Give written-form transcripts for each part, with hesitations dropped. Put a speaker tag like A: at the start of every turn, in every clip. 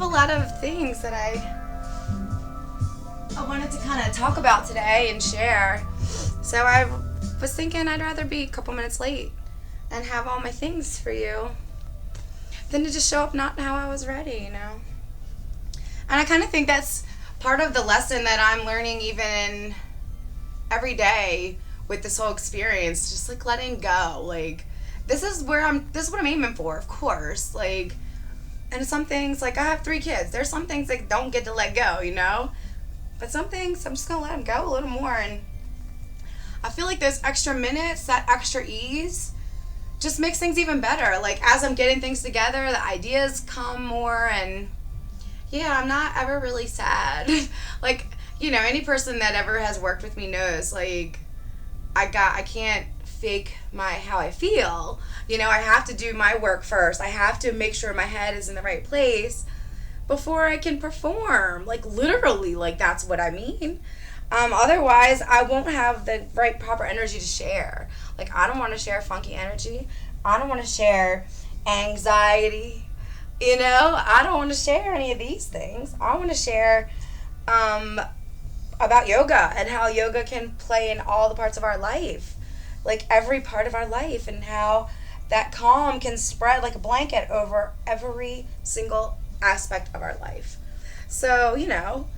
A: have a lot of things that I wanted to kind of talk about today and share. So I was thinking I'd rather be a couple minutes late and have all my things for you than to just show up not how I was ready, you know. And I kind of think that's part of the lesson that I'm learning even every day with this whole experience, just like letting go. Like, this is what I'm aiming for, of course. Like, and some things, like, I have 3 kids. There's some things that don't get to let go, you know? But some things, I'm just going to let them go a little more. And I feel like those extra minutes, that extra ease, just makes things even better. Like, as I'm getting things together, the ideas come more, and yeah, I'm not ever really sad. Like, you know, any person that ever has worked with me knows, like, I can't fake how I feel. You know, I have to do my work first. I have to make sure my head is in the right place before I can perform. Like, literally, like, that's what I mean. Otherwise, I won't have the right proper energy to share. Like, I don't want to share funky energy. I don't want to share anxiety. You know, I don't want to share any of these things. I want to share about yoga and how yoga can play in all the parts of our life. Like, every part of our life, and how that calm can spread like a blanket over every single aspect of our life. So, you know,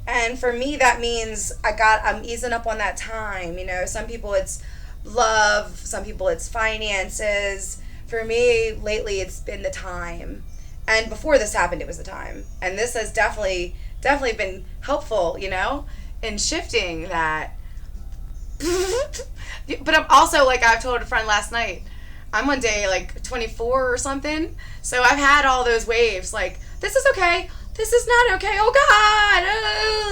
A: and for me, that means I'm easing up on that time. You know, some people it's love, some people it's finances. For me, lately, it's been the time. And before this happened, it was the time. And this has definitely been helpful, you know, in shifting that. But I'm also, like I told a friend last night, I'm on day, like, 24 or something. So I've had all those waves, like, this is okay. This is not okay. Oh,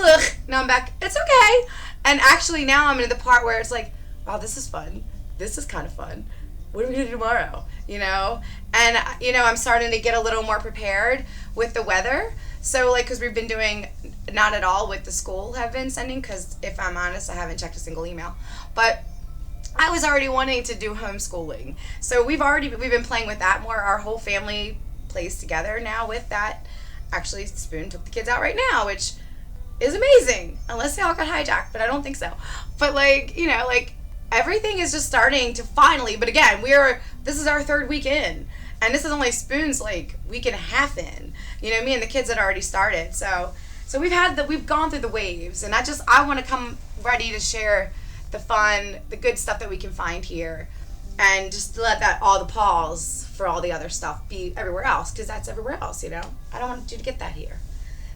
A: God. Ugh. Now I'm back. It's okay. And actually now I'm in the part where it's like, wow, this is fun. This is kind of fun. What are we going to do tomorrow? You know? And, you know, I'm starting to get a little more prepared with the weather. So, like, because we've been doing not at all what the school have been sending, because if I'm honest, I haven't checked a single email. But I was already wanting to do homeschooling. So we've been playing with that more. Our whole family plays together now with that. Actually, Spoon took the kids out right now, which is amazing. Unless they all got hijacked, but I don't think so. But, like, you know, like, everything is just starting to finally, but again, this is our 3rd week in. And this is only Spoon's, like, week and a half in. You know, me and the kids had already started. So we've gone through the waves, and I want to come ready to share the fun, the good stuff that we can find here, and just let that all the pause for all the other stuff be everywhere else, because that's everywhere else, you know. I don't want you to get that here.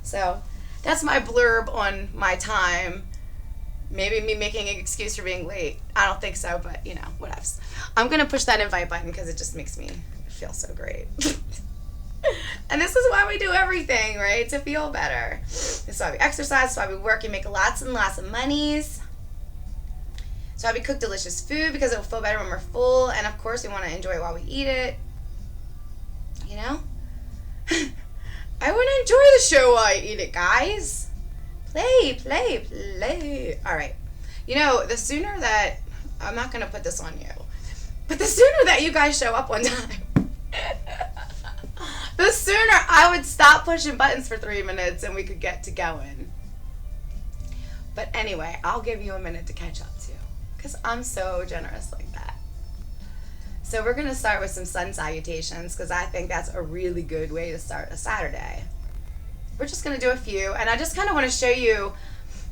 A: So that's my blurb on my time. Maybe me making an excuse for being late. I don't think so, but, you know, whatevs. I'm going to push that invite button because it just makes me feel so great. And this is why we do everything, right? To feel better. This is why we exercise. This is why we work and make lots and lots of monies. So why we cook delicious food, because it'll feel better when we're full. And, of course, we want to enjoy it while we eat it. You know? I want to enjoy the show while I eat it, guys. Play. All right. You know, the sooner that, I'm not going to put this on you, but the sooner that you guys show up on time, the sooner I would stop pushing buttons for 3 minutes and we could get to going. But anyway, I'll give you a minute to catch up too, because I'm so generous like that. So we're going to start with some sun salutations, because I think that's a really good way to start a Saturday. We're just going to do a few, and I just kind of want to show you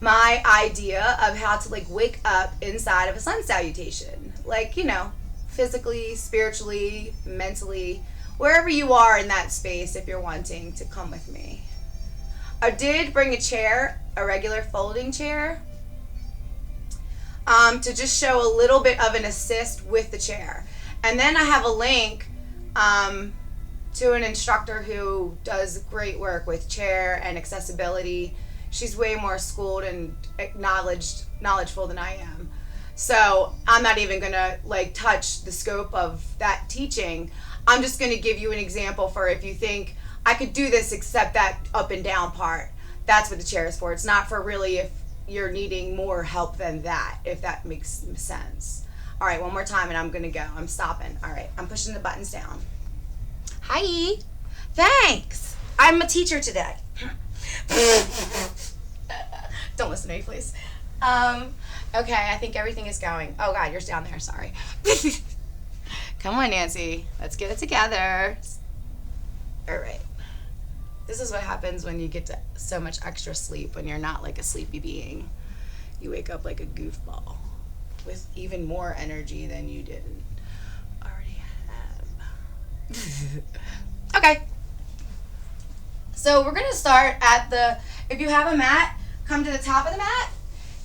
A: my idea of how to, like, wake up inside of a sun salutation. Like, you know, physically, spiritually, mentally, wherever you are in that space, if you're wanting to come with me. I did bring a chair, a regular folding chair, to just show a little bit of an assist with the chair. And then I have a link to an instructor who does great work with chair and accessibility. She's way more schooled and knowledgeful than I am. So I'm not even gonna, like, touch the scope of that teaching. I'm just gonna give you an example for if you think I could do this except that up and down part. That's what the chair is for. It's not for really if you're needing more help than that, if that makes sense. All right, one more time and I'm gonna go. I'm stopping. All right, I'm pushing the buttons down. Hi. Thanks. I'm a teacher today. Don't listen to me, please. Okay, I think everything is going. Oh, God, you're down there. Sorry. Come on, Nancy. Let's get it together. All right. This is what happens when you get to so much extra sleep, when you're not like a sleepy being. You wake up like a goofball with even more energy than you didn't already have. Okay. So we're going to start at if you have a mat, come to the top of the mat.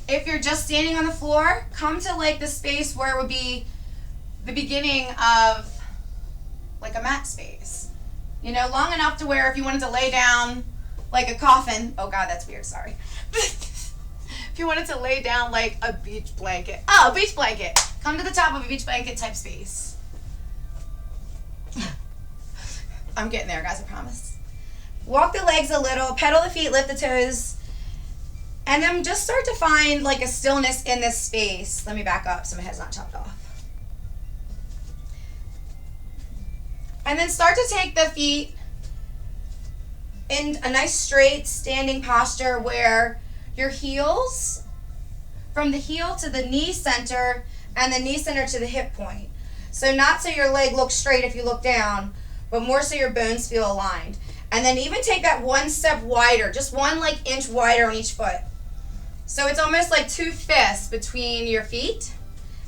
A: If you're just standing on the floor, come to like the space where it would be the beginning of like a mat space. You know, long enough to where if you wanted to lay down like a coffin, oh God, that's weird, sorry. If you wanted to lay down like a beach blanket, a beach blanket, come to the top of a beach blanket type space. I'm getting there, guys, I promise. Walk the legs a little, pedal the feet, lift the toes, and then just start to find like a stillness in this space. Let me back up so my head's not chopped off. And then start to take the feet in a nice straight standing posture where your heels, from the heel to the knee center, and the knee center to the hip point. So not so your leg looks straight if you look down, but more so your bones feel aligned. And then even take that one step wider, just one like inch wider on each foot. So it's almost like 2 fists between your feet.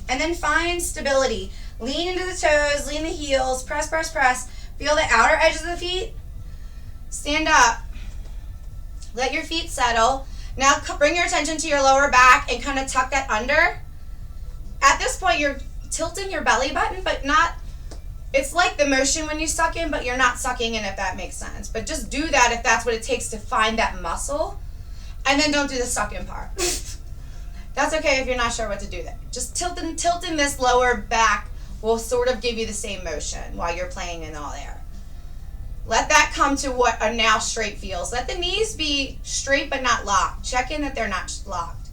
A: And then find stability. Lean into the toes, lean the heels, press, press, press. Feel the outer edges of the feet. Stand up. Let your feet settle. Now bring your attention to your lower back and kind of tuck that under. At this point, you're tilting your belly button, but not, it's like the motion when you suck in, but you're not sucking in, if that makes sense. But just do that if that's what it takes to find that muscle. And then don't do the suck in part. That's okay if you're not sure what to do there. Just tilting this lower back will sort of give you the same motion while you're playing in all there. Let that come to what a now straight feels. Let the knees be straight but not locked. Check in that they're not locked.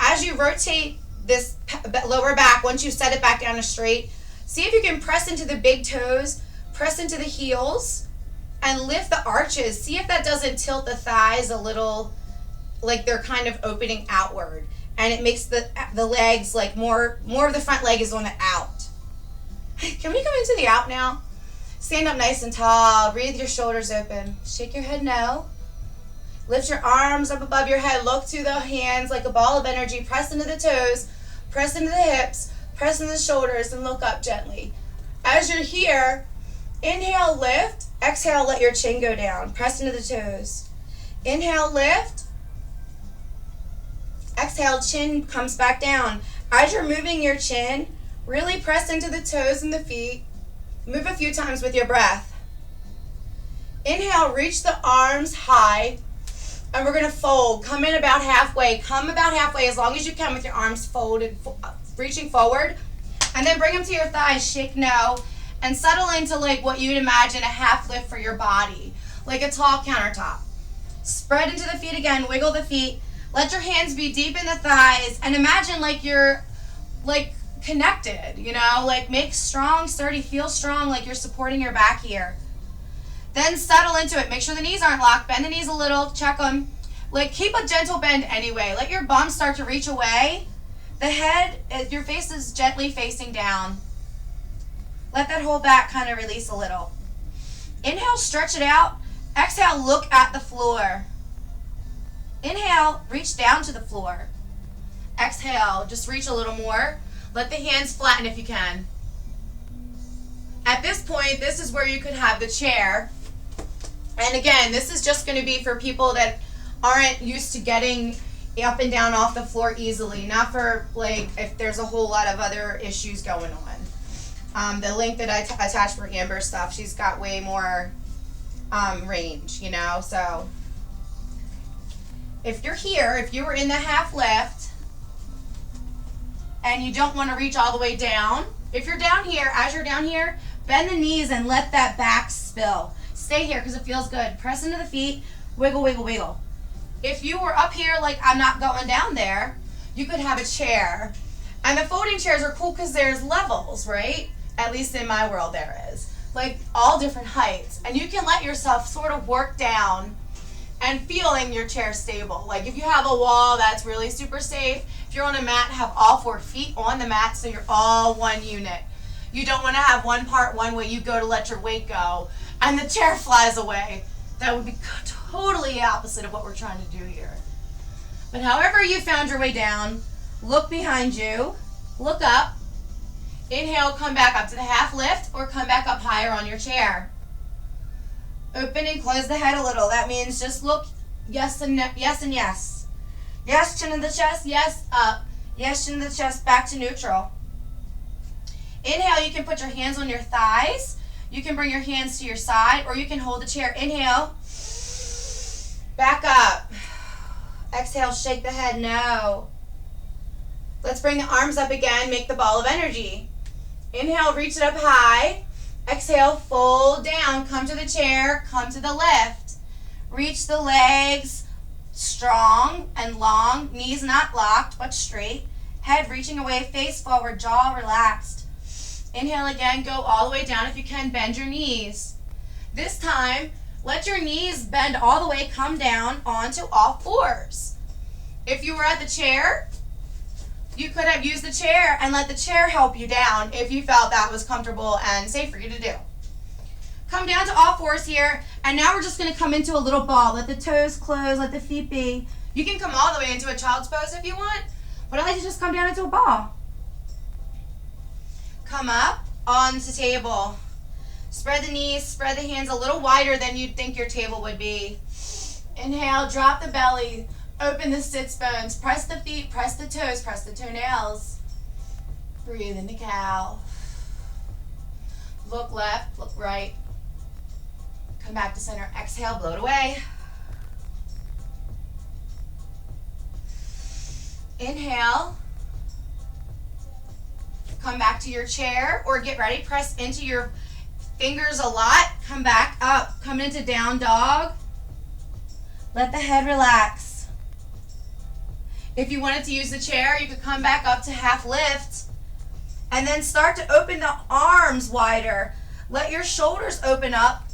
A: As you rotate this lower back, once you set it back down to straight, see if you can press into the big toes, press into the heels, and lift the arches. See if that doesn't tilt the thighs a little, like they're kind of opening outward. And it makes the legs like more of the front leg is on the out. Can we come into the out now? Stand up nice and tall. Breathe your shoulders open. Shake your head no. Lift your arms up above your head. Look to the hands like a ball of energy. Press into the toes. Press into the hips. Press into the shoulders and look up gently. As you're here, inhale, lift. Exhale, let your chin go down. Press into the toes. Inhale, lift. Exhale, chin comes back down. As you're moving your chin, really press into the toes and the feet. Move a few times with your breath. Inhale, reach the arms high, and we're going to fold. Come in about halfway. Come about halfway as long as you can with your arms folded, reaching forward. And then bring them to your thighs, shake no, and settle into like what you'd imagine a half lift for your body, like a tall countertop. Spread into the feet again, wiggle the feet. Let your hands be deep in the thighs, and imagine like you're like connected, you know, like make strong, sturdy, feel strong, like you're supporting your back here. Then settle into it. Make sure the knees aren't locked. Bend the knees a little, check them. Like keep a gentle bend anyway. Let your bum start to reach away. The head, your face is gently facing down. Let that whole back kind of release a little. Inhale, stretch it out. Exhale, look at the floor. Inhale, reach down to the floor. Exhale, just reach a little more. Let the hands flatten if you can. At this point, this is where you could have the chair. And again, this is just going to be for people that aren't used to getting up and down off the floor easily. Not for like if there's a whole lot of other issues going on. The link that I attached for Amber's stuff, she's got way more range, you know. So if you're here, if you were in the half lift, and you don't want to reach all the way down, if you're down here, as you're down here, bend the knees and let that back spill. Stay here because it feels good. Press into the feet, wiggle, wiggle, wiggle. If you were up here like I'm not going down there, you could have a chair. And the folding chairs are cool because there's levels, right? At least in my world there is. like all different heights. And you can let yourself sort of work down and feeling your chair stable. Like if you have a wall, that's really super safe. If you're on a mat, have all 4 feet on the mat so you're all one unit. You don't want to have one part one way, you go to let your weight go and the chair flies away. That would be totally opposite of what we're trying to do here. But however you found your way down, look behind you, look up, inhale, come back up to the half lift or come back up higher on your chair. Open and close the head a little. That means just look yes and yes and yes. Yes, chin in the chest, yes, up. Yes, chin in the chest, back to neutral. Inhale, you can put your hands on your thighs. You can bring your hands to your side or you can hold the chair. Inhale, back up. Exhale, shake the head, no. Let's bring the arms up again, make the ball of energy. Inhale, reach it up high. Exhale, fold down, come to the chair, come to the lift. Reach the legs strong and long, knees not locked but straight. Head reaching away, face forward, jaw relaxed. Inhale again, go all the way down. If you can, bend your knees. This time, let your knees bend all the way, come down onto all 4s. If you were at the chair, you could have used the chair and let the chair help you down if you felt that was comfortable and safe for you to do. Come down to all 4s here, and now we're just going to come into a little ball. Let the toes close, let the feet be. You can come all the way into a child's pose if you want, but I like to just come down into a ball. Come up onto table. Spread the knees, spread the hands a little wider than you'd think your table would be. Inhale, drop the belly, open the sits bones, press the feet, press the toes, press the toenails. Breathe into cow. Look left, look right. Come back to center, exhale, blow it away. Inhale. Come back to your chair or get ready. Press into your fingers a lot. Come back up. Come into down dog. Let the head relax. If you wanted to use the chair, you could come back up to half lift and then start to open the arms wider. Let your shoulders open up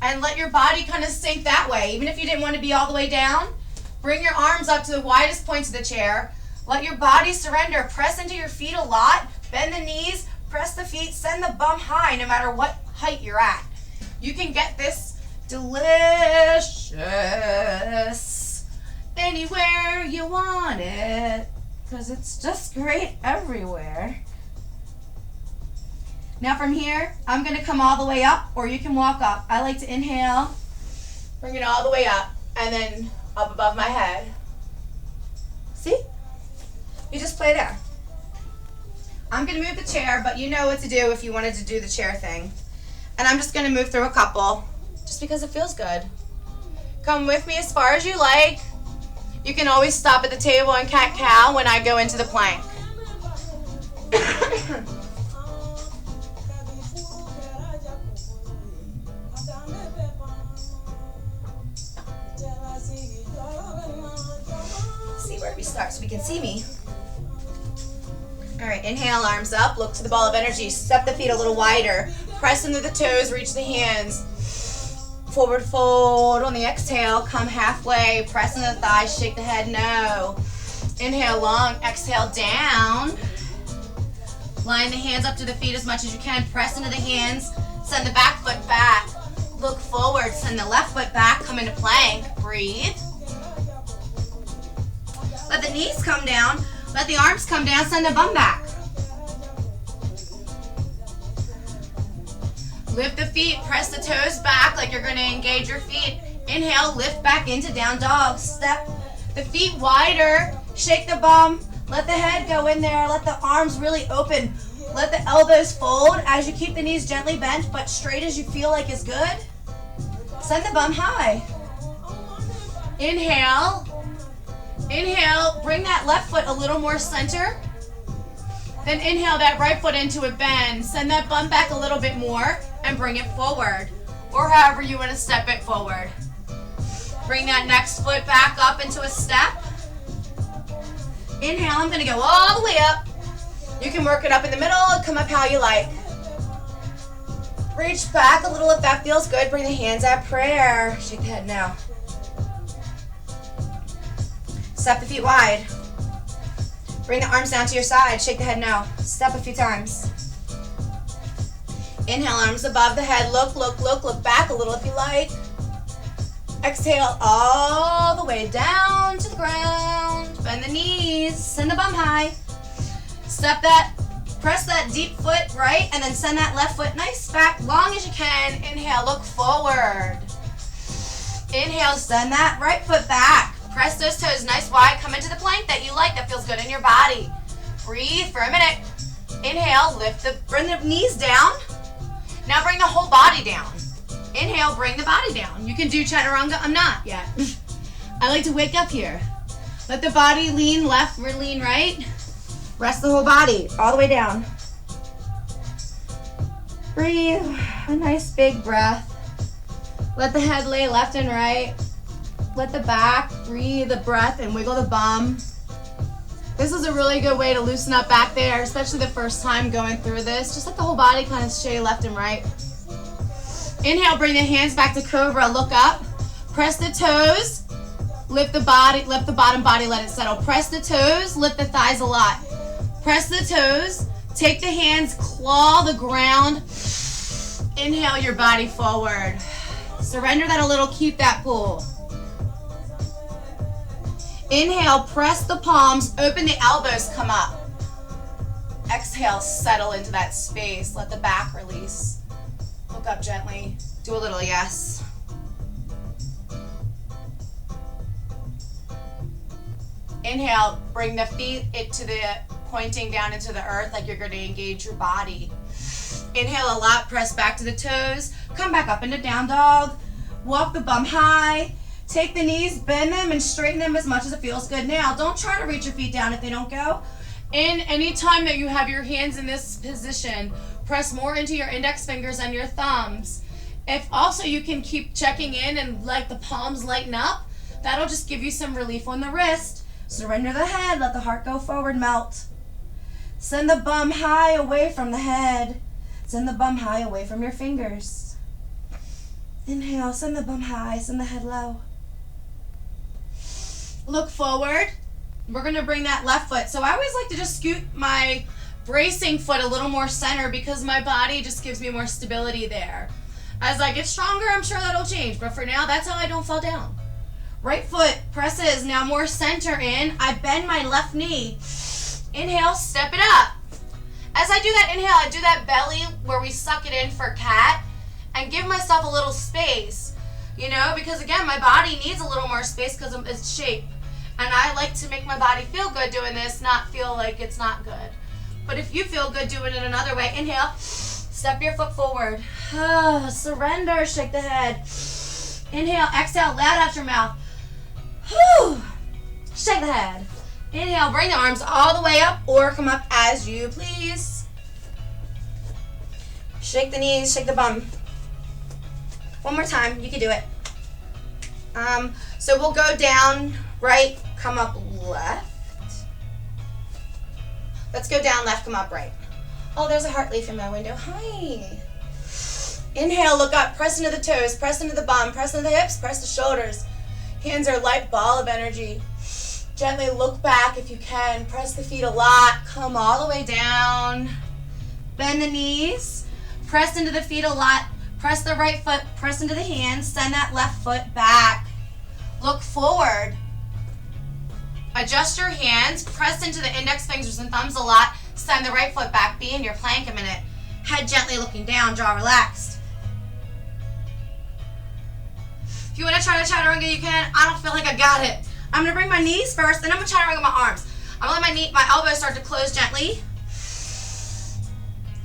A: and let your body kind of sink that way. Even if you didn't want to be all the way down, bring your arms up to the widest points of the chair. Let your body surrender. Press into your feet a lot. Bend the knees, press the feet, send the bum high no matter what height you're at. You can get this delicious anywhere you want it because it's just great everywhere. Now from here, I'm going to come all the way up or you can walk up. I like to inhale, bring it all the way up and then up above my head. See? You just play there. I'm going to move the chair, but you know what to do if you wanted to do the chair thing. And I'm just going to move through a couple, just because it feels good. Come with me as far as you like. You can always stop at the table and cat-cow when I go into the plank. See where we start so we can see me. All right, inhale, arms up, look to the ball of energy, step the feet a little wider, press into the toes, reach the hands, forward fold on the exhale, come halfway, press into the thighs, shake the head, no. Inhale long, exhale down. Line the hands up to the feet as much as you can, press into the hands, send the back foot back, look forward, send the left foot back, come into plank, breathe. Let the knees come down. Let the arms come down, send the bum back. Lift the feet, press the toes back like you're going to engage your feet. Inhale, lift back into down dog. Step the feet wider, shake the bum, let the head go in there, let the arms really open. Let the elbows fold as you keep the knees gently bent, but straight as you feel like is good. Send the bum high. Inhale. Inhale, bring that left foot a little more center. Then inhale that right foot into a bend. Send that bum back a little bit more and bring it forward. Or however you want to step it forward. Bring that next foot back up into a step. Inhale, I'm going to go all the way up. You can work it up in the middle and come up how you like. Reach back a little if that feels good. Bring the hands at prayer. Shake the head now. Step the feet wide. Bring the arms down to your side. Shake the head now. Step a few times. Inhale, arms above the head. Look back a little if you like. Exhale all the way down to the ground. Bend the knees. Send the bum high. Step that. Press that deep foot right, and then send that left foot nice back, long as you can. Inhale, look forward. Inhale, send that right foot back. Press those toes nice wide. Come into the plank that you like, that feels good in your body. Breathe for a minute. Inhale, bring the knees down. Now bring the whole body down. Inhale, bring the body down. You can do chaturanga. I'm not yet. I like to wake up here. Let the body lean left or lean right. Rest the whole body, all the way down. Breathe, a nice big breath. Let the head lay left and right. Let the back breathe the breath and wiggle the bum. This is a really good way to loosen up back there, especially the first time going through this. Just let the whole body kind of sway left and right. Inhale, bring the hands back to cobra, look up. Press the toes, lift the body, lift the bottom body, let it settle. Press the toes, lift the thighs a lot. Press the toes, take the hands, claw the ground. Inhale your body forward. Surrender that a little, keep that pull. Inhale, press the palms, open the elbows, come up. Exhale, settle into that space. Let the back release. Look up gently. Do a little yes. Inhale, bring the feet pointing down into the earth like you're going to engage your body. Inhale a lot, press back to the toes. Come back up into down dog. Walk the bum high. Take the knees, bend them, and straighten them as much as it feels good. Now, don't try to reach your feet down if they don't go. And any time that you have your hands in this position, press more into your index fingers and your thumbs. If also you can keep checking in and let the palms lighten up, that'll just give you some relief on the wrist. Surrender the head, let the heart go forward, melt. Send the bum high away from the head. Send the bum high away from your fingers. Inhale, send the bum high, send the head low. Look forward. We're going to bring that left foot. So I always like to just scoot my bracing foot a little more center because my body just gives me more stability there. As I get stronger, I'm sure that'll change. But for now, that's how I don't fall down. Right foot presses, now more center in. I bend my left knee. Inhale, step it up. As I do that inhale, I do that belly where we suck it in for cat and give myself a little space, you know, because again, my body needs a little more space because of its shape. And I like to make my body feel good doing this, not feel like it's not good. But if you feel good doing it another way, inhale, step your foot forward. Surrender, shake the head. Inhale, exhale, loud out your mouth. Shake the head. Inhale, bring the arms all the way up or come up as you please. Shake the knees, shake the bum. One more time, you can do it. So we'll go down, right, come up left. Let's go down, left, come up, right. Oh, there's a heart leaf in my window. Hi. Inhale, look up, press into the toes, press into the bum, press into the hips, press the shoulders. Hands are a light ball of energy. Gently look back if you can. Press the feet a lot. Come all the way down. Bend the knees. Press into the feet a lot. Press the right foot. Press into the hands. Send that left foot back. Look forward. Adjust your hands. Press into the index fingers and thumbs a lot. Send the right foot back. Be in your plank a minute. Head gently looking down. Jaw relaxed. If you want to try to chaturanga, you can. I don't feel like I got it. I'm going to bring my knees first, then I'm going to chaturanga my arms. I'm going to let my elbows start to close gently.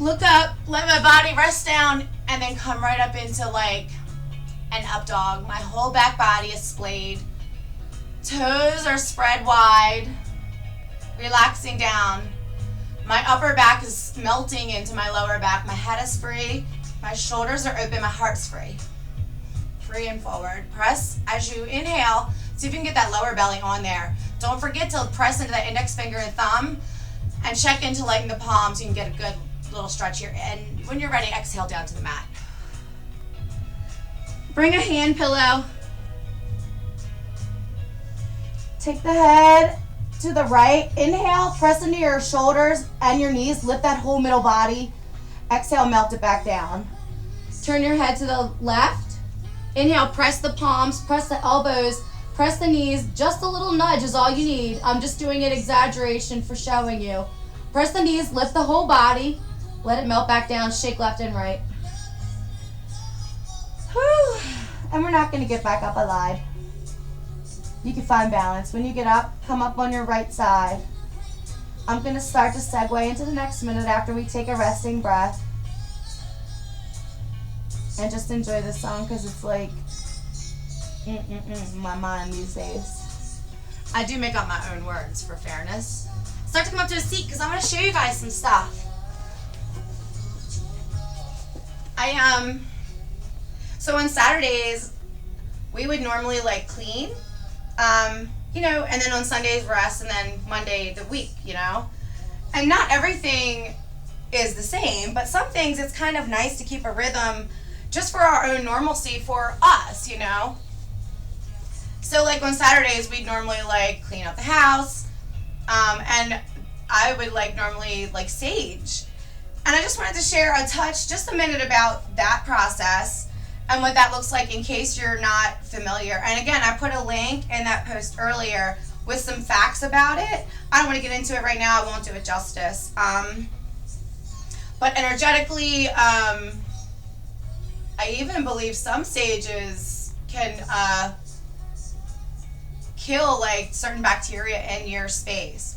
A: Look up, let my body rest down, and then come right up into like an up dog. My whole back body is splayed. Toes are spread wide, relaxing down. My upper back is melting into my lower back. My head is free. My shoulders are open. My heart's free. Free and forward. Press as you inhale. See if you can get that lower belly on there. Don't forget to press into that index finger and thumb and check into lighten the palms. You can get a good little stretch here. And when you're ready, exhale down to the mat. Bring a hand pillow. Take the head to the right. Inhale, press into your shoulders and your knees. Lift that whole middle body. Exhale, melt it back down. Turn your head to the left. Inhale, press the palms, press the elbows, press the knees. Just a little nudge is all you need. I'm just doing an exaggeration for showing you. Press the knees, lift the whole body. Let it melt back down, shake left and right. Whew. And we're not gonna get back up, I lied. You can find balance. When you get up, come up on your right side. I'm gonna start to segue into the next minute after we take a resting breath. And just enjoy this song because it's like in my mind these days. I do make up my own words for fairness. Start to come up to a seat because I'm gonna show you guys some stuff. So on Saturdays, we would normally like clean, you know, and then on Sundays rest, and then Monday the week, you know. And not everything is the same, but some things it's kind of nice to keep a rhythm just for our own normalcy for us, you know. So like on Saturdays, we'd normally like clean up the house, and I would like normally like sage. And I just wanted to share a touch, just a minute about that process and what that looks like in case you're not familiar. And again, I put a link in that post earlier with some facts about it. I don't want to get into it right now. I won't do it justice. But energetically, I even believe some sages can kill like certain bacteria in your space.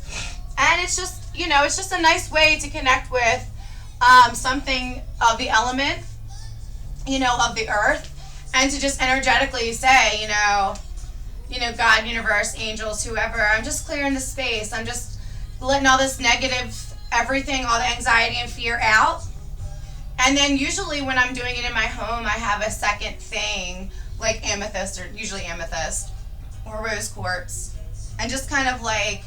A: And it's just, you know, it's just a nice way to connect with something of the element, you know, of the earth, and to just energetically say, you know, God, universe, angels, whoever, I'm just clearing the space. I'm just letting all this negative, everything, all the anxiety and fear out. And then usually when I'm doing it in my home, I have a second thing, like amethyst, or usually amethyst, or rose quartz. And just kind of like,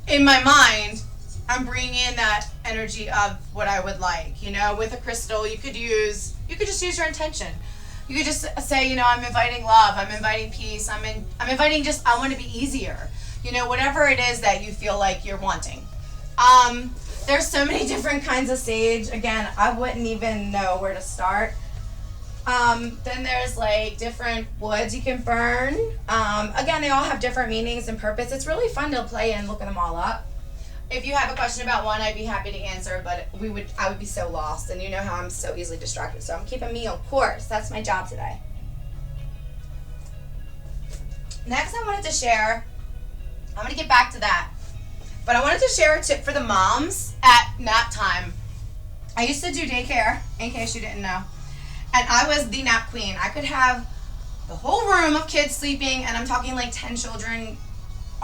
A: in my mind, I'm bringing in that energy of what I would like, you know. With a crystal, you could just use your intention. You could just say, you know, I'm inviting love, I'm inviting peace, I'm inviting just, I want to be easier, you know, whatever it is that you feel like you're wanting. There's so many different kinds of sage. Again, I wouldn't even know where to start. Then there's like different woods you can burn. Again, they all have different meanings and purpose. It's really fun to play and look them all up. If you have a question about one, I'd be happy to answer, but I would be so lost, and you know how I'm so easily distracted, so I'm keeping me on course. That's my job today. Next, I wanted to share, I'm going to get back to that, but I wanted to share a tip for the moms at nap time. I used to do daycare, in case you didn't know, and I was the nap queen. I could have the whole room of kids sleeping, and I'm talking like 10 children,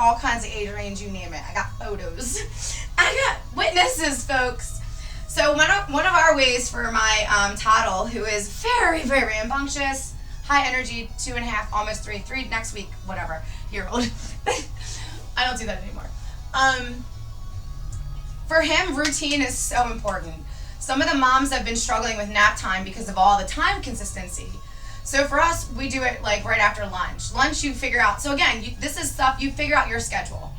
A: all kinds of age range, you name it. I got photos. I got witnesses, folks. So one of our ways for my toddle, who is very, very rambunctious, high energy, 2.5, almost 3 next week, whatever, year old. I don't do that anymore. For him, routine is so important. Some of the moms have been struggling with nap time because of all the time consistency. So for us, we do it like right after lunch. Lunch you figure out. So again, this is stuff you figure out your schedule.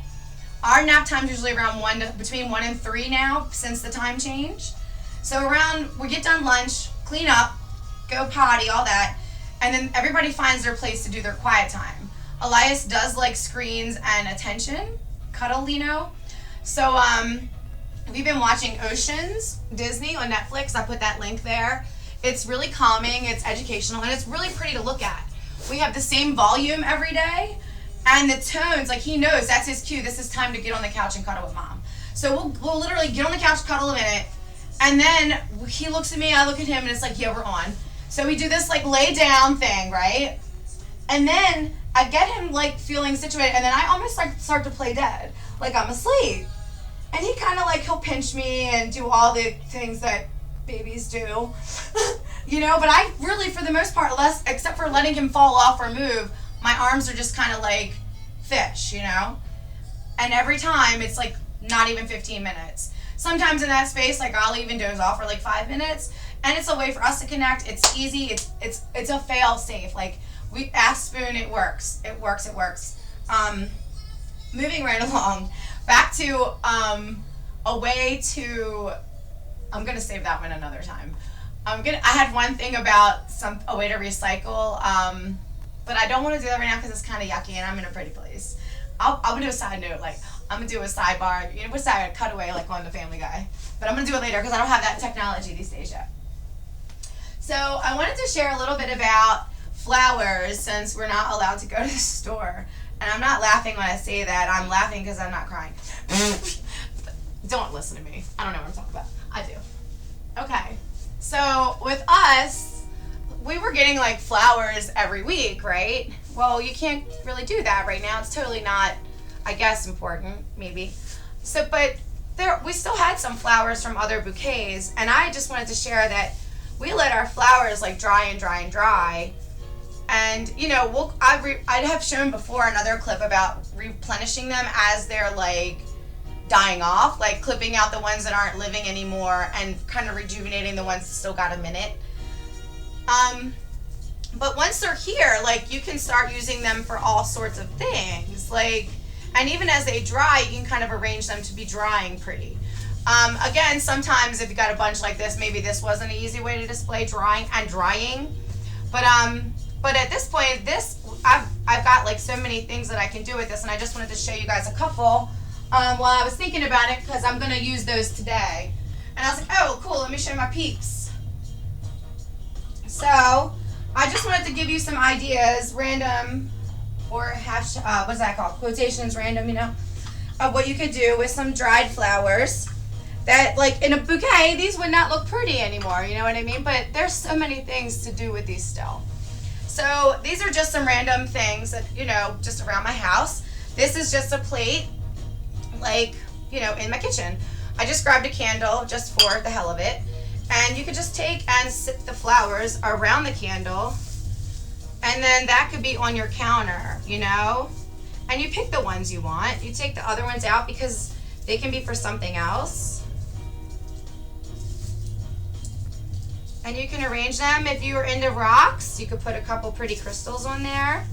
A: Our nap time is usually around between 1 and 3 now since the time change. So we get done lunch, clean up, go potty, all that, and then everybody finds their place to do their quiet time. Elias does like screens and attention, cuddle, you know. So we've been watching Oceans, Disney on Netflix. I put that link there. It's really calming, it's educational, and it's really pretty to look at. We have the same volume every day, and the tones, like he knows that's his cue. This is time to get on the couch and cuddle with mom. So we'll literally get on the couch, cuddle a minute, and then he looks at me, I look at him, and it's like, yeah, we're on. So we do this like lay down thing, right? And then I get him like feeling situated, and then I almost start to play dead, like I'm asleep. And he kind of like, he'll pinch me and do all the things that babies do, you know, but I really, for the most part, except for letting him fall off or move, my arms are just kind of like fish, you know, and every time it's like not even 15 minutes. Sometimes in that space, like I'll even doze off for like 5 minutes, And it's a way for us to connect. It's easy. It's a fail safe. Like, we ask Spoon, it works. It works. Moving right along, back to a way to. I'm gonna save that one another time. I had one thing about a way to recycle, but I don't want to do that right now because it's kind of yucky and I'm in a pretty place. I'm gonna do a side note, like I'm gonna do a sidebar. You know, what's that? A cutaway, like on the Family Guy. But I'm gonna do it later because I don't have that technology these days yet. So I wanted to share a little bit about flowers since we're not allowed to go to the store. And I'm not laughing when I say that. I'm laughing because I'm not crying. Don't listen to me. I don't know what I'm talking about. I do. Okay. So with us, we were getting like flowers every week, right? Well, you can't really do that right now. It's totally not, I guess, important, maybe. So, but we still had some flowers from other bouquets, and I just wanted to share that we let our flowers like dry and dry and dry. And, you know, I'd have shown before another clip about replenishing them as they're like dying off, like clipping out the ones that aren't living anymore and kind of rejuvenating the ones that still got a minute. But once they're here, like you can start using them for all sorts of things. Like, and even as they dry, you can kind of arrange them to be drying pretty. Again, sometimes if you got a bunch like this, maybe this wasn't an easy way to display drying and drying. But at this point, I've got like so many things that I can do with this, and I just wanted to show you guys a couple while I was thinking about it because I'm going to use those today. And I was like, oh, cool, let me show my peeps. So I just wanted to give you some ideas, random, or what's that called? Quotations random, you know, of what you could do with some dried flowers that, like, in a bouquet, these would not look pretty anymore, you know what I mean? But there's so many things to do with these still. So these are just some random things that, you know, just around my house. This is just a plate, like, you know, in my kitchen. I just grabbed a candle just for the hell of it. And you could just take and sit the flowers around the candle. And then that could be on your counter, you know? And you pick the ones you want. You take the other ones out because they can be for something else. And you can arrange them. If you were into rocks, you could put a couple pretty crystals on there.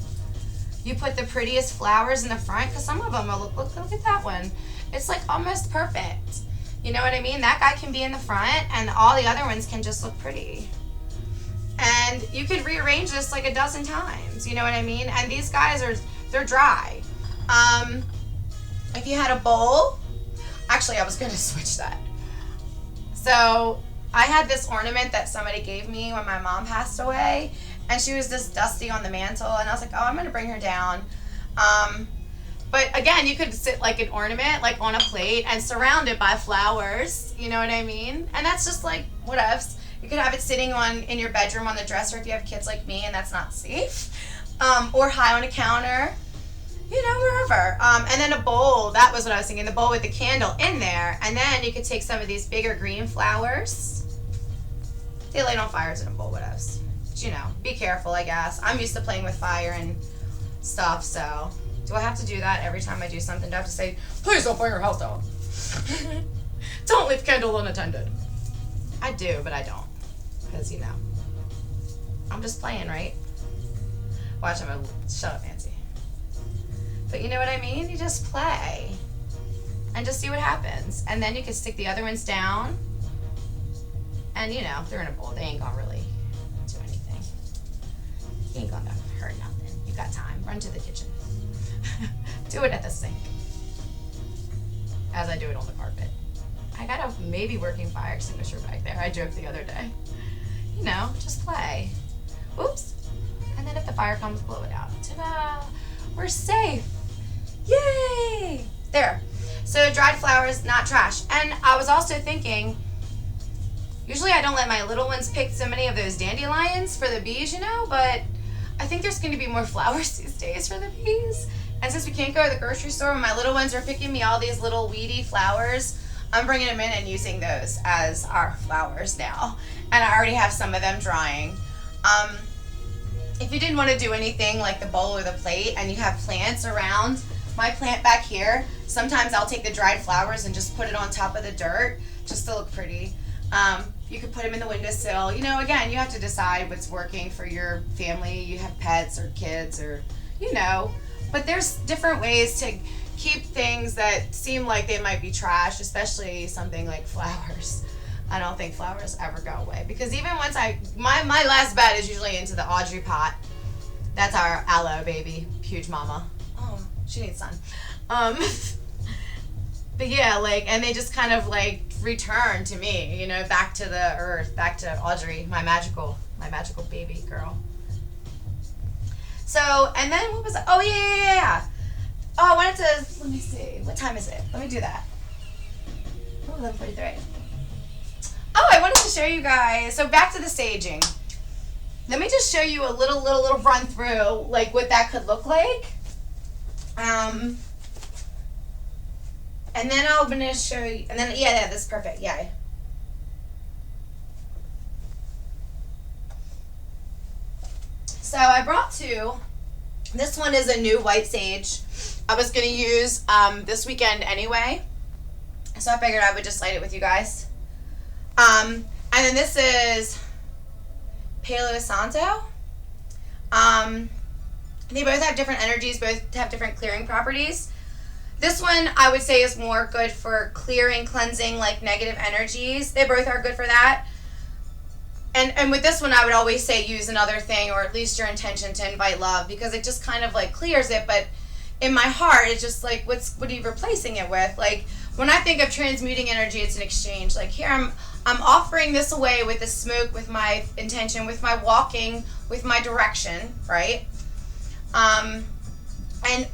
A: You put the prettiest flowers in the front because some of them will look at that one. It's like almost perfect. You know what I mean? That guy can be in the front and all the other ones can just look pretty. And you could rearrange this like a dozen times. You know what I mean? And these guys they're dry. If you had a bowl, actually I was going to switch that. So I had this ornament that somebody gave me when my mom passed away, and she was just dusty on the mantle, and I was like, oh, I'm going to bring her down. But again, you could sit like an ornament, like on a plate, and surround it by flowers, you know what I mean? And that's just like, what else? You could have it sitting in your bedroom on the dresser if you have kids like me, and that's not safe. Or high on a counter, you know, wherever. And then a bowl, that was what I was thinking, the bowl with the candle in there. And then you could take some of these bigger green flowers. They light on fires in a bowl, what else? But, you know, be careful, I guess. I'm used to playing with fire and stuff, so do I have to do that every time I do something? Do I have to say, please don't burn your house down? Don't leave candle unattended. I do, but I don't. Because, you know, I'm just playing, right? Watch, I'm going to shut up, Nancy. But you know what I mean? You just play. And just see what happens. And then you can stick the other ones down. And, you know, they're in a bowl. They ain't going to really do anything. You ain't going to hurt nothing. You got time. Run to the kitchen. Do it at the sink. As I do it on the carpet. I got a maybe working fire extinguisher back there. I joked the other day. You know, just play. Oops. And then if the fire comes, blow it out. Ta-da! We're safe. Yay! There. So dried flowers, not trash. And I was also thinking, usually I don't let my little ones pick so many of those dandelions for the bees, you know, but I think there's going to be more flowers these days for the bees. And since we can't go to the grocery store, when my little ones are picking me all these little weedy flowers, I'm bringing them in and using those as our flowers now. And I already have some of them drying. If you didn't want to do anything like the bowl or the plate and you have plants around, my plant back here, sometimes I'll take the dried flowers and just put it on top of the dirt just to look pretty. You could put them in the windowsill. You know, again, you have to decide what's working for your family. You have pets or kids or, you know. But there's different ways to keep things that seem like they might be trash, especially something like flowers. I don't think flowers ever go away. Because even once my last bet is usually into the Audrey pot. That's our aloe baby, huge mama. Oh, she needs sun. But yeah, like, and they just kind of like return to me, you know, back to the earth, back to Audrey, my magical baby girl. So, and then what was it? Oh, yeah. Oh, I wanted to, let me see. What time is it? Let me do that. Oh, 11:43. Oh, I wanted to show you guys. So back to the staging. Let me just show you a little run through, like what that could look like. And then I'm going to show you, and then, yeah, this is perfect, yeah. So I brought two. This one is a new white sage. I was going to use this weekend anyway. So I figured I would just light it with you guys. And then this is Palo Santo. They both have different energies, both have different clearing properties. This one I would say is more good for clearing, cleansing, like negative energies. They both are good for that. And with this one I would always say use another thing, or at least your intention to invite love, because it just kind of like clears it. But in my heart it's just like, what are you replacing it with? Like when I think of transmuting energy, it's an exchange. Like here I'm offering this away with the smoke, with my intention, with my walking, with my direction, right? And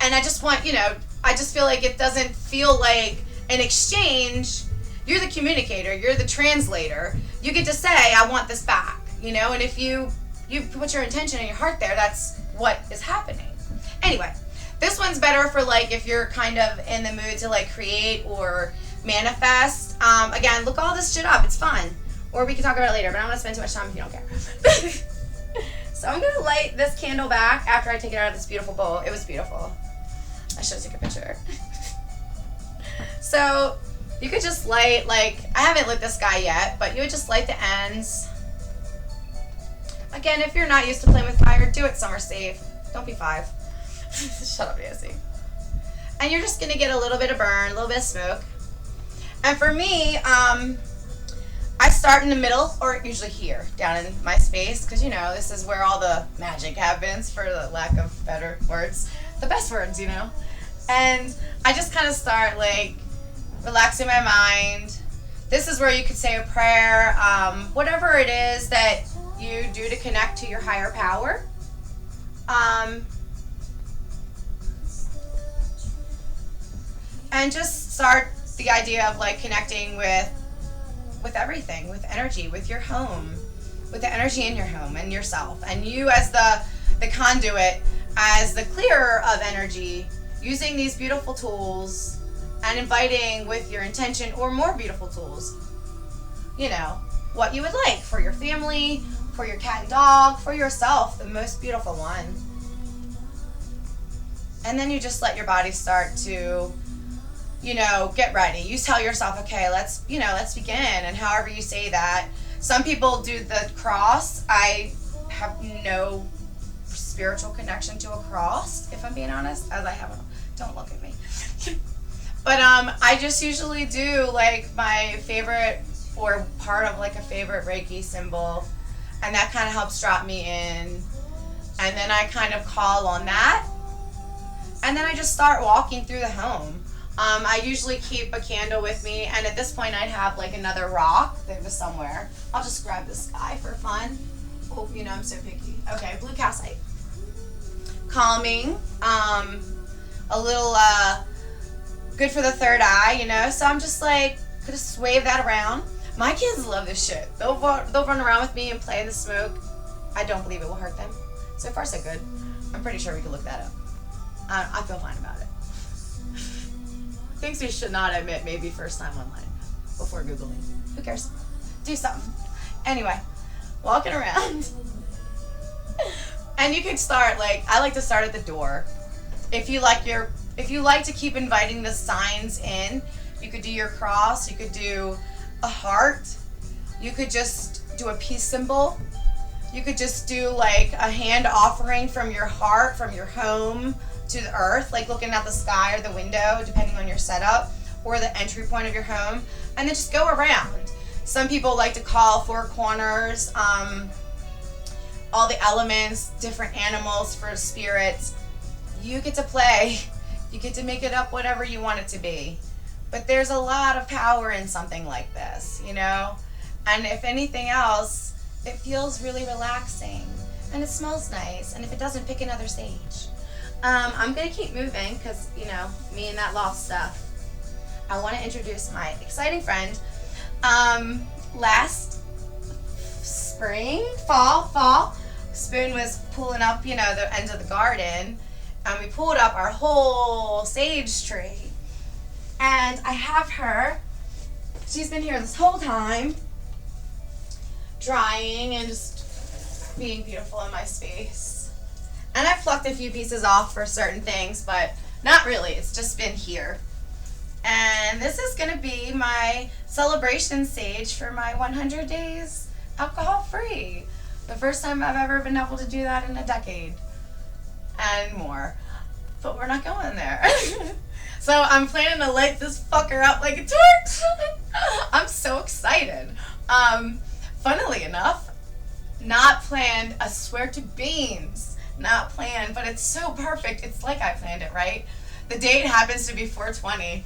A: I just want, you know, I just feel like it doesn't feel like an exchange. You're the communicator, you're the translator. You get to say, I want this back, you know, and if you put your intention and your heart there, that's what is happening. Anyway, this one's better for like if you're kind of in the mood to like create or manifest. Again, look all this shit up, it's fun. Or we can talk about it later, but I don't want to spend too much time if you don't care. So I'm going to light this candle back after I take it out of this beautiful bowl. It was beautiful. I should take a picture. So you could just light, like, I haven't lit this guy yet, but you would just light the ends. Again, if you're not used to playing with fire, do it somewhere safe. Don't be 5. Shut up, Nancy. And you're just going to get a little bit of burn, a little bit of smoke. And for me, I start in the middle, or usually here, down in my space, because, you know, this is where all the magic happens, for the lack of better words. The best words, you know. And I just kind of start, like, relaxing my mind. This is where you could say a prayer, whatever it is that you do to connect to your higher power. And just start the idea of, like, connecting with everything, with energy, with your home, with the energy in your home and yourself, and you as the conduit, as the clearer of energy, using these beautiful tools and inviting with your intention or more beautiful tools, you know, what you would like for your family, for your cat and dog, for yourself, the most beautiful one. And then you just let your body start to, you know, get ready. You tell yourself, okay, let's begin. And however you say that. Some people do the cross. I have no spiritual connection to a cross, if I'm being honest, as I haven't. Don't look at me. But I just usually do like my favorite, or part of like a favorite Reiki symbol, and that kind of helps drop me in. And then I kind of call on that, and then I just start walking through the home. I usually keep a candle with me, and at this point I'd have like another rock that was somewhere. I'll just grab this guy for fun. Oh, you know, I'm so picky. Okay, blue calcite. Calming, a little good for the third eye, you know, so I'm just like, just wave that around. My kids love this shit. They'll run around with me and play in the smoke. I don't believe it will hurt them. So far so good. I'm pretty sure we can look that up. I feel fine about it. Things we should not admit, maybe first time online, before Googling. Who cares? Do something. Anyway, walking around. And you could start, like, I like to start at the door. If you like to keep inviting the signs in, you could do your cross, you could do a heart, You could just do a peace symbol. You could just do like a hand offering from your heart, from your home to the earth, like looking at the sky or the window, depending on your setup, or the entry point of your home, and then just go around. Some people like to call four corners, all the elements, different animals for spirits. You get to play. You get to make it up whatever you want it to be. But there's a lot of power in something like this, you know? And if anything else, it feels really relaxing. And it smells nice. And if it doesn't, pick another sage. I'm going to keep moving because, you know, me and that loft stuff. I want to introduce my exciting friend. Last spring, fall, Spoon was pulling up, you know, the ends of the garden. And we pulled up our whole sage tree. And I have her, she's been here this whole time, drying and just being beautiful in my space. And I've plucked a few pieces off for certain things, but not really, it's just been here. And this is gonna be my celebration sage for my 100 days alcohol-free. The first time I've ever been able to do that in a decade and more. But we're not going there. So I'm planning to light this fucker up like a torch. I'm so excited. Funnily enough, not planned, I swear to beans, not planned, but it's so perfect. It's like I planned it, right? The date happens to be 4/20.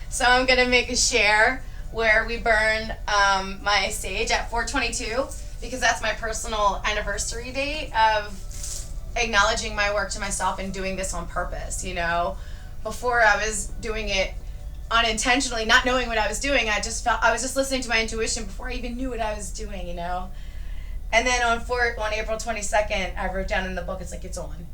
A: So I'm gonna make a share where we burn my sage at 4/22 because that's my personal anniversary date of acknowledging my work to myself and doing this on purpose, you know? Before I was doing it unintentionally, not knowing what I was doing, I was just listening to my intuition before I even knew what I was doing, you know? And then on April 22nd, I wrote down in the book, it's like, it's on.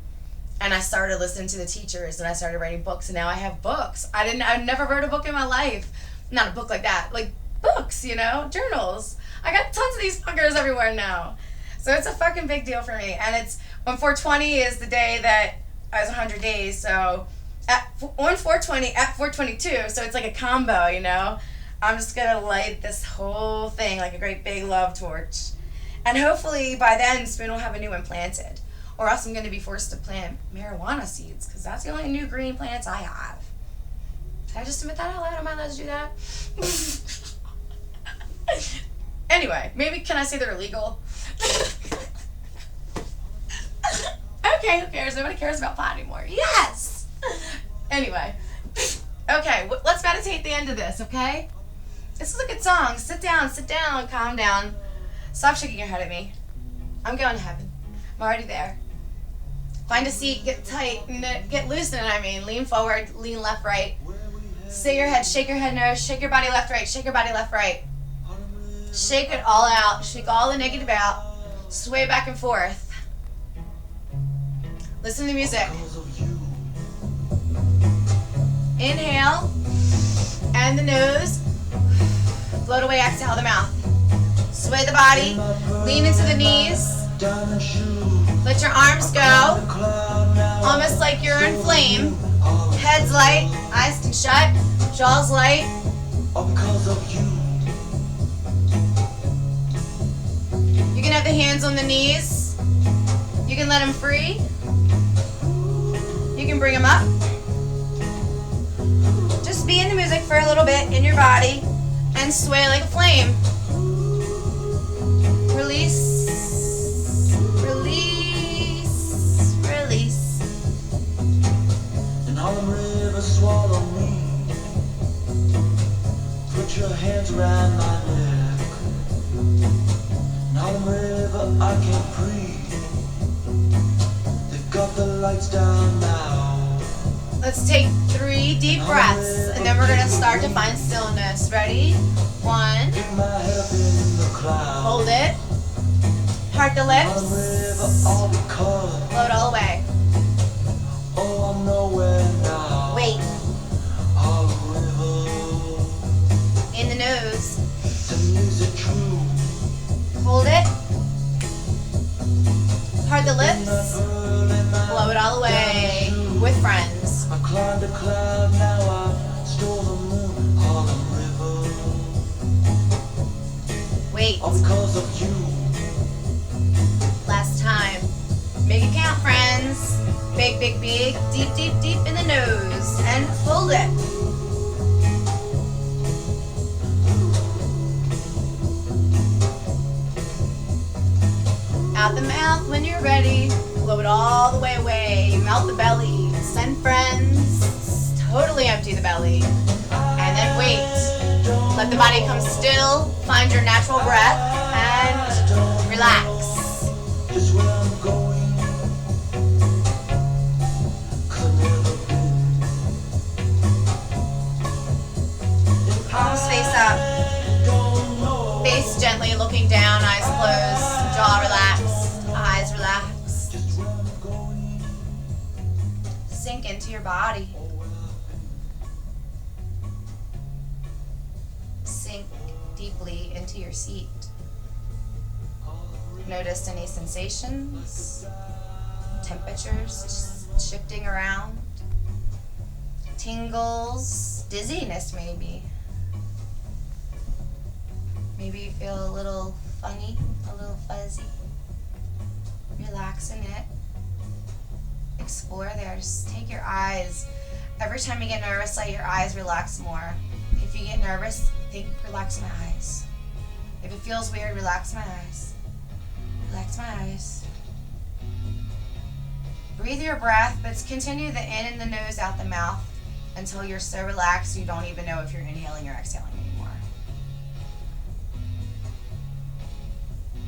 A: And I started listening to the teachers and I started writing books and now I have books. I've never wrote a book in my life. Not a book like that, like books, you know, journals. I got tons of these fuckers everywhere now. So it's a fucking big deal for me. And it's, on 4/20 is the day that I was 100 days, so on 4/20 at 4/22, so it's like a combo, you know. I'm just gonna light this whole thing like a great big love torch, and hopefully by then Spoon will have a new one planted, or else I'm gonna be forced to plant marijuana seeds because that's the only new green plants I have. Did I just admit that out loud? Am I allowed to do that? Anyway, maybe can I say they're illegal? Okay, who cares? Nobody cares about pot anymore. Yes! Anyway. Okay, let's meditate the end of this, okay? This is a good song. Sit down, calm down. Stop shaking your head at me. I'm going to heaven. I'm already there. Find a seat, get tight, get loose in it, I mean. Lean forward, lean left, right. Say your head, shake your head, no. Shake your body left, right. Shake your body left, right. Shake it all out. Shake all the negative out. Sway back and forth. Listen to the music. Inhale, and the nose. Float away, exhale the mouth. Sway the body, lean into the knees. Let your arms go, almost like you're in flame. Head's light, eyes can shut, jaw's light. You can have the hands on the knees. You can let them free. You can bring them up. Just be in the music for a little bit in your body and sway like a flame. Release, release, release.
B: And Harlem River swallow me. Put your hands around my neck. And Harlem River, I can't breathe. They've got the lights down now.
A: Let's take 3 deep breaths, and then we're going to start to find stillness. Ready? 1. Hold it. Part the lips. Float all the way. Wait. In the nose. Hold it. Part the lips. Blow it all the way. With friends.
B: I climbed a cloud, now I stole the moon, Harlem River. all because of you.
A: Last time. Make it count, friends. Big, big, big. Deep, deep, deep in the nose. And hold it. Out the mouth when you're ready. Blow it all the way away. Melt the belly. Send friends. Totally empty the belly. And then wait. Let the body come still. Find your natural breath. And relax.
B: Is where I'm going. 'Cause I've never been.
A: Palms face up. Face gently looking down. Eyes closed. Jaw relaxed. Eyes relaxed.
B: Just where I'm going.
A: Sink into your body. Sink deeply into your seat. Notice any sensations, temperatures shifting around, tingles, dizziness maybe. Maybe you feel a little funny, a little fuzzy. Relax in it. Explore there. Just take your eyes. Every time you get nervous, let your eyes relax more. If you get nervous, think, relax my eyes. If it feels weird, relax my eyes. Relax my eyes. Breathe your breath, but continue the in the nose, out the mouth until you're so relaxed you don't even know if you're inhaling or exhaling anymore.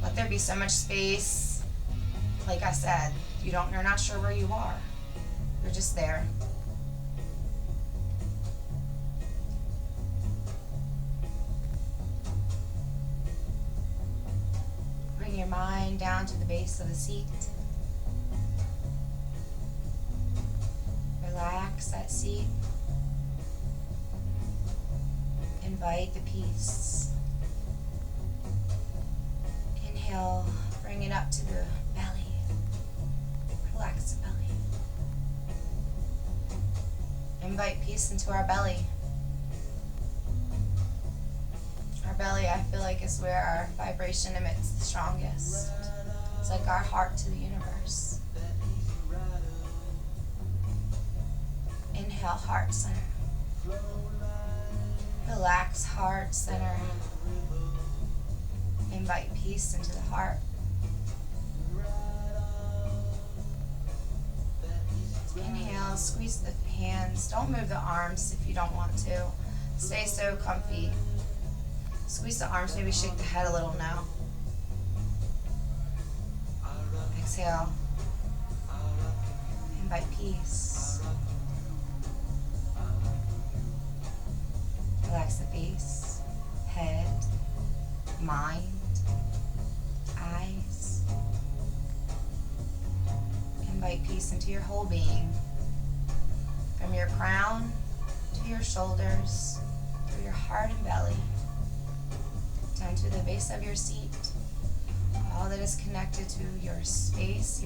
A: Let there be so much space. Like I said, you're not sure where you are. You're just there. Bring your mind down to the base of the seat. Relax that seat. Invite the peace. Inhale, bring it up to the belly. Relax the belly. Invite peace into our belly. Our belly, I feel like, is where our vibration emits the strongest. It's like our heart to the universe. Inhale, heart center. Relax, heart center. Invite peace into the heart. Inhale, squeeze the hands. Don't move the arms if you don't want to. Stay so comfy. Squeeze the arms, maybe shake the head a little now. Exhale. Invite peace. Relax the face, head, mind, eyes. Invite peace into your whole being. From your crown to your shoulders, through your heart and belly, down to the base of your seat. All that is connected to your space,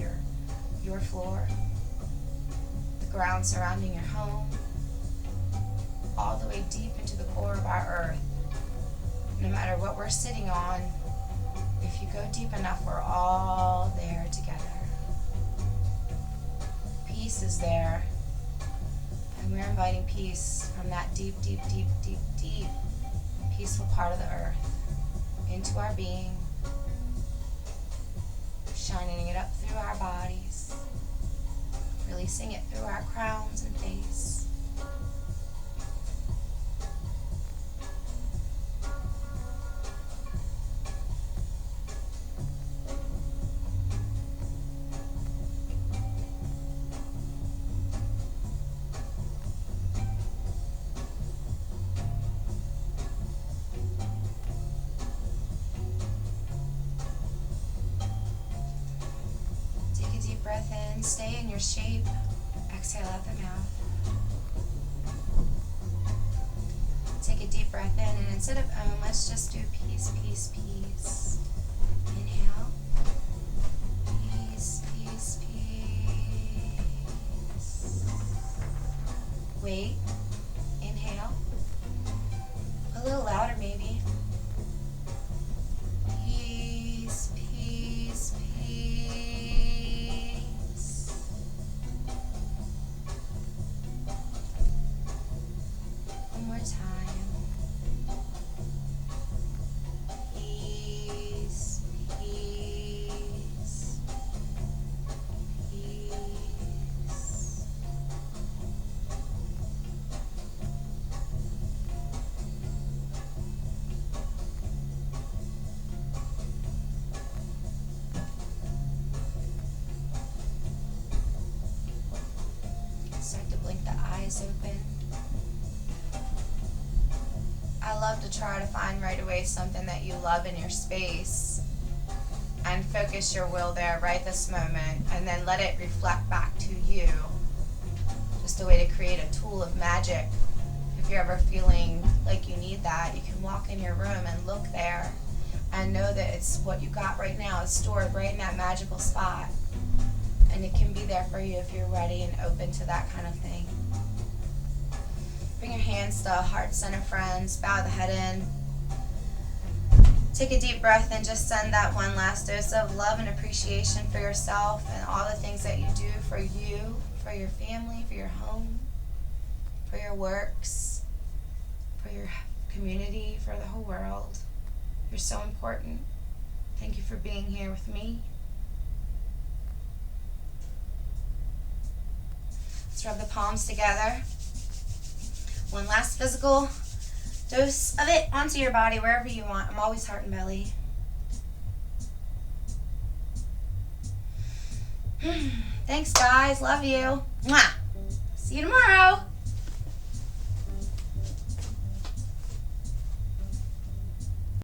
A: your floor, the ground surrounding your home, all the way deep into the core of our earth. No matter what we're sitting on, if you go deep enough, we're all there together. Peace is there, and we're inviting peace from that deep, deep, deep, deep, deep peaceful part of the earth into our being, shining it up through our bodies, releasing it through our crowns and face. Breath in, stay in your shape. Exhale out the mouth. Take a deep breath in, and instead of let's just do peace, peace, peace. Inhale. Peace, peace, peace. Wait. Inhale. A little louder maybe. eyes open. I love to try to find right away something that you love in your space and focus your will there right this moment, and then let it reflect back to you. Just a way to create a tool of magic. If you're ever feeling like you need that, you can walk in your room and look there and know that it's what you got right now. It's stored right in that magical spot. And it can be there for you if you're ready and open to that kind of thing. Bring your hands to heart center, friends. Bow the head in. Take a deep breath and just send that one last dose of love and appreciation for yourself and all the things that you do for you, for your family, for your home, for your works, for your community, for the whole world. You're so important. Thank you for being here with me. Let's rub the palms together. One last physical dose of it onto your body wherever you want. I'm always heart and belly. Thanks, guys. Love you. Mwah. See you tomorrow.